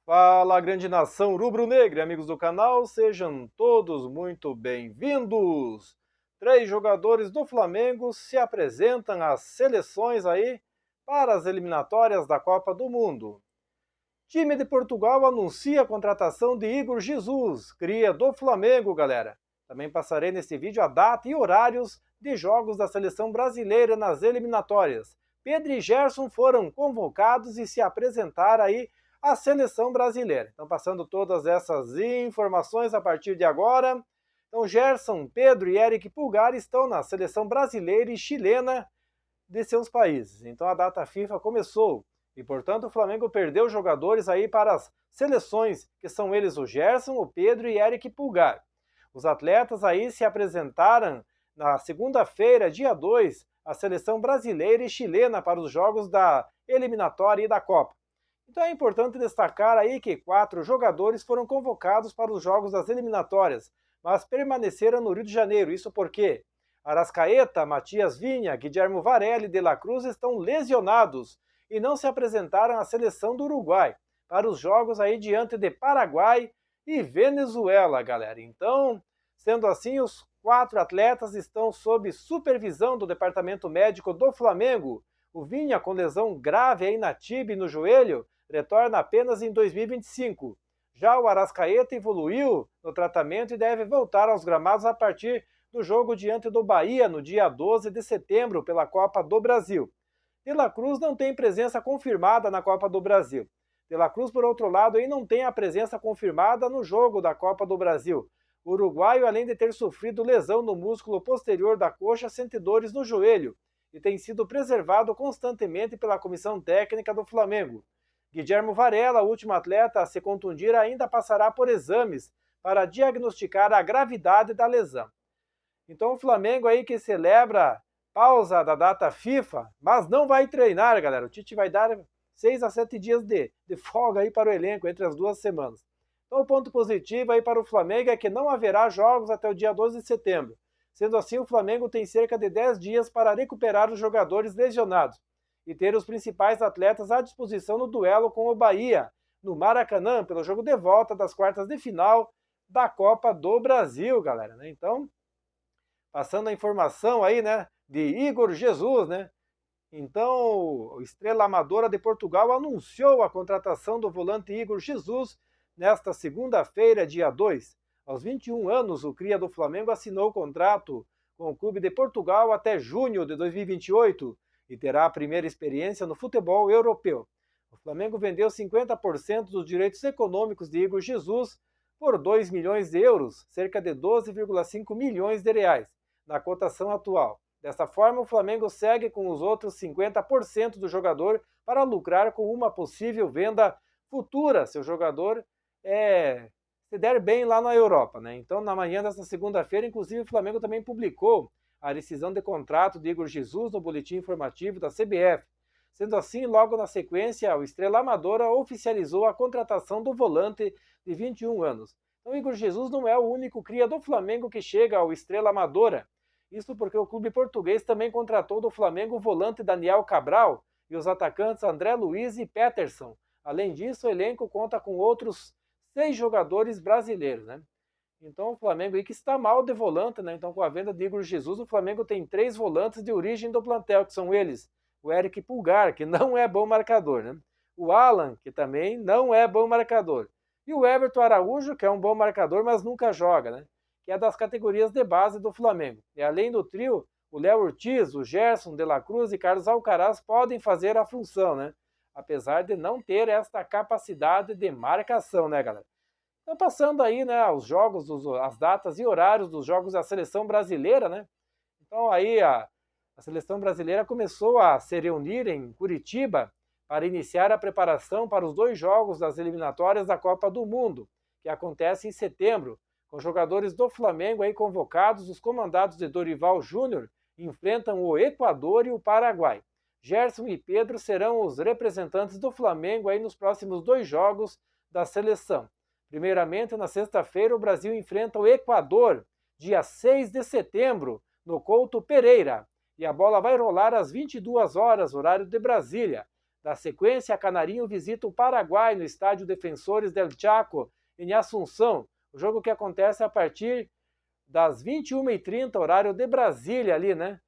Fala, grande nação rubro-negra, amigos do canal, sejam todos muito bem-vindos. Três jogadores do Flamengo se apresentam às seleções aí para as eliminatórias da Copa do Mundo. Time de Portugal anuncia a contratação de Igor Jesus, cria do Flamengo, galera. Também passarei nesse vídeo a data e horários de jogos da seleção brasileira nas eliminatórias. Pedro e Gerson foram convocados e se apresentaram aí à seleção brasileira. Então, passando todas essas informações a partir de agora. Então, Gerson, Pedro e Eric Pulgar estão na seleção brasileira e chilena de seus países. Então, a data FIFA começou. E, portanto, o Flamengo perdeu jogadores aí para as seleções, que são eles o Gerson, o Pedro e Eric Pulgar. Os atletas aí se apresentaram na segunda-feira, dia 2, à seleção brasileira e chilena para os jogos da eliminatória e da Copa. Então é importante destacar aí que 4 jogadores foram convocados para os jogos das eliminatórias, mas permaneceram no Rio de Janeiro. Isso porque Arrascaeta, Matias Vinha, Guilherme Varela e De La Cruz estão lesionados e não se apresentaram à seleção do Uruguai para os jogos aí diante de Paraguai e Venezuela, galera. Então, sendo assim, os 4 atletas estão sob supervisão do departamento médico do Flamengo. O Vinha, com lesão grave aí na tibia e no joelho, retorna apenas em 2025. Já o Arrascaeta evoluiu no tratamento e deve voltar aos gramados a partir do jogo diante do Bahia no dia 12 de setembro pela Copa do Brasil. De La Cruz não tem presença confirmada na Copa do Brasil. De La Cruz, por outro lado, aí não tem a presença confirmada no jogo da Copa do Brasil. O uruguaio, além de ter sofrido lesão no músculo posterior da coxa, sente dores no joelho e tem sido preservado constantemente pela comissão técnica do Flamengo. Guilherme Varela, o último atleta a se contundir, ainda passará por exames para diagnosticar a gravidade da lesão. Então o Flamengo aí que celebra pausa da data FIFA, mas não vai treinar, galera. O Tite vai dar 6 a 7 dias de folga aí para o elenco entre as 2 semanas. Então o ponto positivo aí para o Flamengo é que não haverá jogos até o dia 12 de setembro. Sendo assim, o Flamengo tem cerca de 10 dias para recuperar os jogadores lesionados e ter os principais atletas à disposição no duelo com o Bahia, no Maracanã, pelo jogo de volta das quartas de final da Copa do Brasil, galera. Então, passando a informação aí, né, de Igor Jesus, né? Então, o Estrela Amadora de Portugal anunciou a contratação do volante Igor Jesus nesta segunda-feira, dia 2. Aos 21 anos, o cria do Flamengo assinou contrato com o clube de Portugal até junho de 2028 e terá a primeira experiência no futebol europeu. O Flamengo vendeu 50% dos direitos econômicos de Igor Jesus por 2 milhões de euros, cerca de 12,5 milhões de reais, na cotação atual. Dessa forma, o Flamengo segue com os outros 50% do jogador para lucrar com uma possível venda futura, se o jogador se der bem lá na Europa, né? Então, na manhã desta segunda-feira, inclusive, o Flamengo também publicou a rescisão de contrato de Igor Jesus no boletim informativo da CBF. Sendo assim, logo na sequência, o Estrela Amadora oficializou a contratação do volante de 21 anos. Então, Igor Jesus não é o único cria do Flamengo que chega ao Estrela Amadora. Isso porque o clube português também contratou do Flamengo o volante Daniel Cabral e os atacantes André Luiz e Peterson. Além disso, o elenco conta com outros 6 jogadores brasileiros, né? Então o Flamengo aí que está mal de volante, né? Então com a venda de Igor Jesus, o Flamengo tem 3 volantes de origem do plantel, que são eles: o Eric Pulgar, que não é bom marcador, né? O Alan, que também não é bom marcador. E o Everton Araújo, que é um bom marcador, mas nunca joga, né? Que é das categorias de base do Flamengo. E além do trio, o Léo Ortiz, o Gerson, De La Cruz e Carlos Alcaraz podem fazer a função, né? Apesar de não ter esta capacidade de marcação, né, galera? Então, passando aí, né, os jogos, as datas e horários dos jogos da seleção brasileira, né? Então, aí a seleção brasileira começou a se reunir em Curitiba para iniciar a preparação para os 2 jogos das eliminatórias da Copa do Mundo, que acontece em setembro, com jogadores do Flamengo aí convocados. Os comandados de Dorival Júnior enfrentam o Equador e o Paraguai. Gerson e Pedro serão os representantes do Flamengo aí nos próximos 2 jogos da seleção. Primeiramente, na sexta-feira, o Brasil enfrenta o Equador, dia 6 de setembro, no Couto Pereira. E a bola vai rolar às 22 horas, horário de Brasília. Da sequência, Canarinho visita o Paraguai no estádio Defensores del Chaco, em Assunção. O jogo que acontece a partir das 21h30, horário de Brasília ali, né?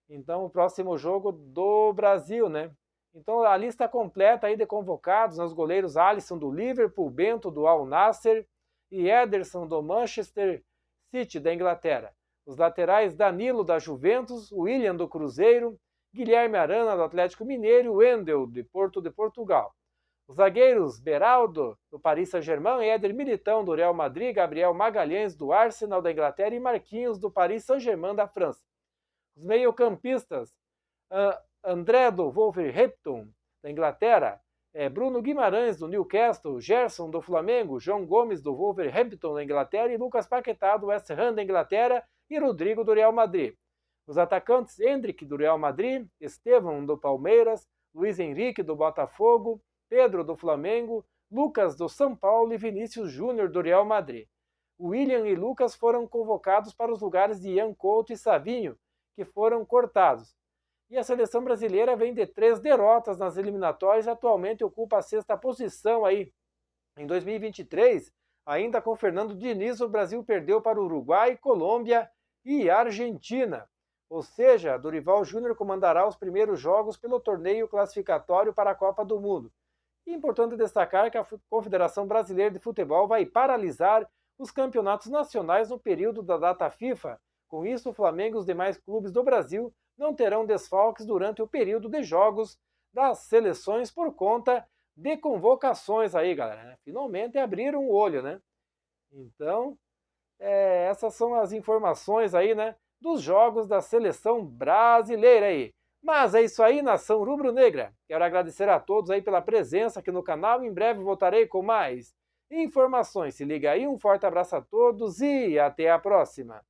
Então, o próximo jogo do Brasil, né? Então, a lista completa aí de convocados, né? Os goleiros Alisson do Liverpool, Bento do Al Nassr e Ederson do Manchester City da Inglaterra. Os laterais Danilo da Juventus, William do Cruzeiro, Guilherme Arana do Atlético Mineiro e Wendel de Porto de Portugal. Os zagueiros Beraldo do Paris Saint-Germain, Éder Militão do Real Madrid, Gabriel Magalhães do Arsenal da Inglaterra e Marquinhos do Paris Saint-Germain da França. Os meio-campistas André do Wolverhampton da Inglaterra, Bruno Guimarães do Newcastle, Gerson do Flamengo, João Gomes do Wolverhampton da Inglaterra e Lucas Paquetá do West Ham da Inglaterra e Rodrigo do Real Madrid. Os atacantes Endrick do Real Madrid, Estevão do Palmeiras, Luiz Henrique do Botafogo, Pedro do Flamengo, Lucas do São Paulo e Vinícius Júnior do Real Madrid. William e Lucas foram convocados para os lugares de Ian Couto e Savinho, que foram cortados. E a seleção brasileira vem de 3 derrotas nas eliminatórias e atualmente ocupa a 6ª posição aí. Em 2023, ainda com Fernando Diniz, o Brasil perdeu para o Uruguai, Colômbia e Argentina. Ou seja, Dorival Júnior comandará os primeiros jogos pelo torneio classificatório para a Copa do Mundo. E é importante destacar que a Confederação Brasileira de Futebol vai paralisar os campeonatos nacionais no período da data FIFA. Com isso, o Flamengo e os demais clubes do Brasil não terão desfalques durante o período de jogos das seleções por conta de convocações aí, galera, né? Finalmente abriram o olho, né? Então, essas são as informações aí, né, dos jogos da seleção brasileira aí. Mas é isso aí, nação rubro-negra. Quero agradecer a todos aí pela presença aqui no canal. Em breve voltarei com mais informações. Se liga aí, um forte abraço a todos e até a próxima.